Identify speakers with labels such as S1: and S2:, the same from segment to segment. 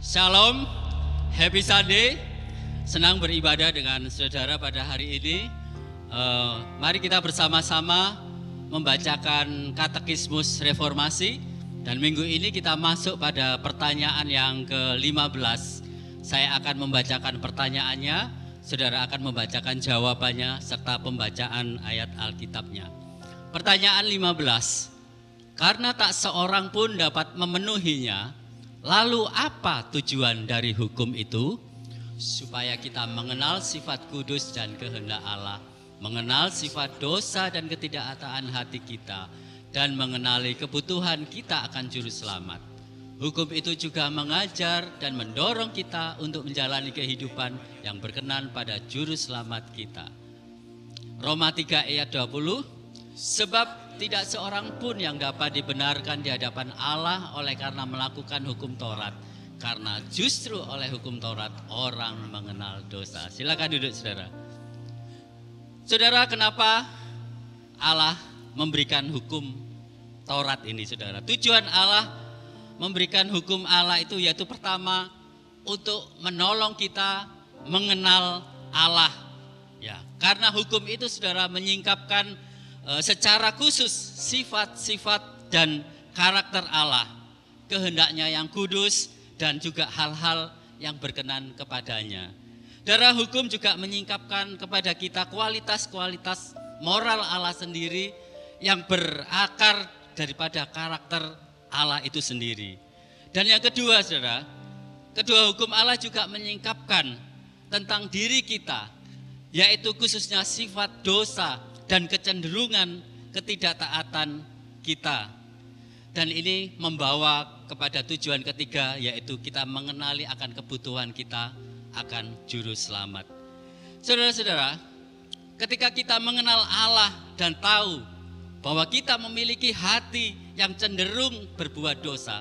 S1: Shalom, Happy Sunday. Senang beribadah dengan saudara pada hari ini. Mari kita bersama-sama membacakan Katekismus Reformasi. Dan minggu ini kita masuk pada pertanyaan yang ke-15. Saya akan membacakan pertanyaannya, saudara akan membacakan jawabannya serta pembacaan ayat Alkitabnya. Pertanyaan 15. Karena tak seorang pun dapat memenuhinya, lalu apa tujuan dari hukum itu? Supaya kita mengenal sifat kudus dan kehendak Allah, mengenal sifat dosa dan ketidaktaataan hati kita, dan mengenali kebutuhan kita akan juru selamat. Hukum itu juga mengajar dan mendorong kita untuk menjalani kehidupan yang berkenan pada juru selamat kita. Roma 3 ayat 20, sebab tidak seorang pun yang dapat dibenarkan di hadapan Allah oleh karena melakukan hukum Taurat. Karena justru oleh hukum Taurat orang mengenal dosa. Silakan duduk saudara. Saudara, kenapa Allah memberikan hukum Taurat ini saudara? Tujuan Allah memberikan hukum Allah itu yaitu pertama untuk menolong kita mengenal Allah. Ya, karena hukum itu saudara menyingkapkan secara khusus sifat-sifat dan karakter Allah, kehendaknya yang kudus dan juga hal-hal yang berkenan kepadanya. Darah hukum juga menyingkapkan kepada kita kualitas-kualitas moral Allah sendiri yang berakar daripada karakter Allah itu sendiri. Dan yang kedua saudara, kedua hukum Allah juga menyingkapkan tentang diri kita, yaitu khususnya sifat dosa dan kecenderungan ketidaktaatan kita. Dan ini membawa kepada tujuan ketiga, yaitu kita mengenali akan kebutuhan kita akan juru selamat. Saudara-saudara, ketika kita mengenal Allah dan tahu bahwa kita memiliki hati yang cenderung berbuat dosa,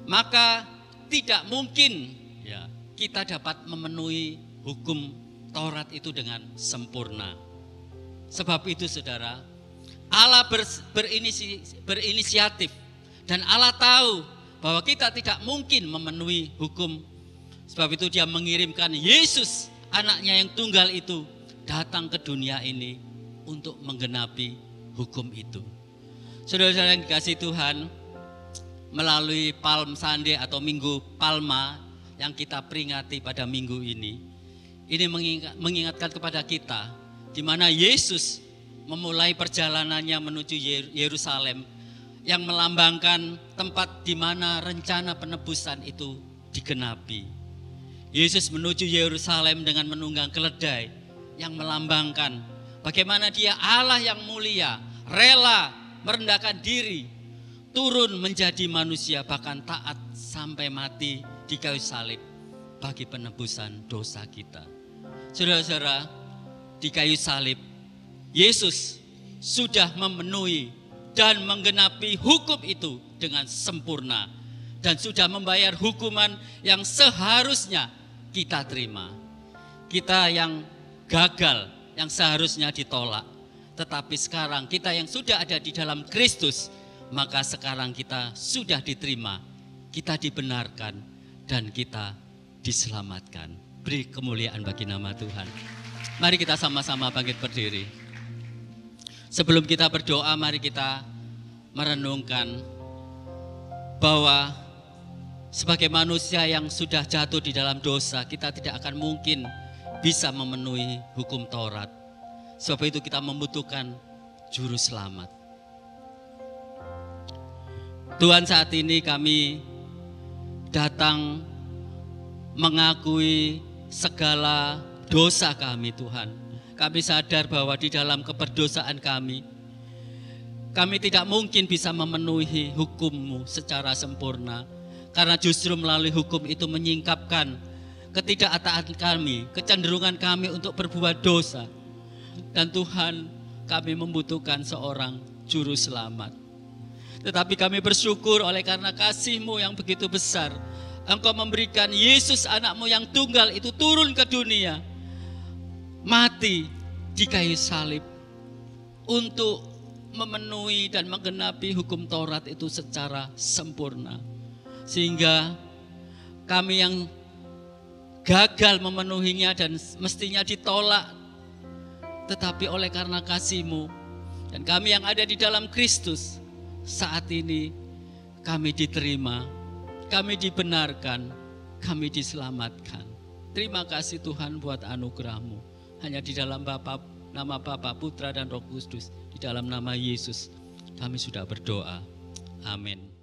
S1: maka tidak mungkin ya kita dapat memenuhi hukum Taurat itu dengan sempurna. Sebab itu saudara, Allah berinisiatif dan Allah tahu bahwa kita tidak mungkin memenuhi hukum. Sebab itu dia mengirimkan Yesus, anaknya yang tunggal itu, datang ke dunia ini untuk menggenapi hukum itu. Saudara-saudara yang dikasihi Tuhan, melalui Palm Sunday atau Minggu Palma yang kita peringati pada minggu ini mengingatkan kepada kita di mana Yesus memulai perjalanannya menuju Yerusalem yang melambangkan tempat di mana rencana penebusan itu digenapi. Yesus menuju Yerusalem dengan menunggang keledai yang melambangkan bagaimana dia Allah yang mulia, rela merendahkan diri, turun menjadi manusia bahkan taat sampai mati di kayu salib bagi penebusan dosa kita. Saudara-saudara, di kayu salib, Yesus sudah memenuhi dan menggenapi hukum itu dengan sempurna dan sudah membayar hukuman yang seharusnya kita terima. Kita yang gagal, yang seharusnya ditolak, tetapi sekarang kita yang sudah ada di dalam Kristus, maka sekarang kita sudah diterima, kita dibenarkan dan kita diselamatkan. Beri kemuliaan bagi nama Tuhan. Mari kita sama-sama bangkit berdiri. Sebelum kita berdoa, mari kita merenungkan bahwa sebagai manusia yang sudah jatuh di dalam dosa, kita tidak akan mungkin bisa memenuhi hukum Taurat. Sebab itu kita membutuhkan juru selamat. Tuhan, saat ini kami datang mengakui segala dosa kami Tuhan. Kami sadar bahwa di dalam keberdosaan kami tidak mungkin bisa memenuhi hukum-Mu secara sempurna. Karena justru melalui hukum itu menyingkapkan ketidaktaatan kami, kecenderungan kami untuk berbuat dosa. Dan Tuhan, kami membutuhkan seorang juru selamat. Tetapi kami bersyukur oleh karena kasih-Mu yang begitu besar. Engkau memberikan Yesus anak-Mu yang tunggal itu turun ke dunia, mati di kayu salib untuk memenuhi dan menggenapi hukum Taurat itu secara sempurna. Sehingga kami yang gagal memenuhinya dan mestinya ditolak, tetapi oleh karena kasih-Mu dan kami yang ada di dalam Kristus, saat ini kami diterima, kami dibenarkan, kami diselamatkan. Terima kasih Tuhan buat anugerah-Mu. Hanya di dalam nama Bapa, Putra dan Roh Kudus, di dalam nama Yesus kami sudah berdoa. Amin.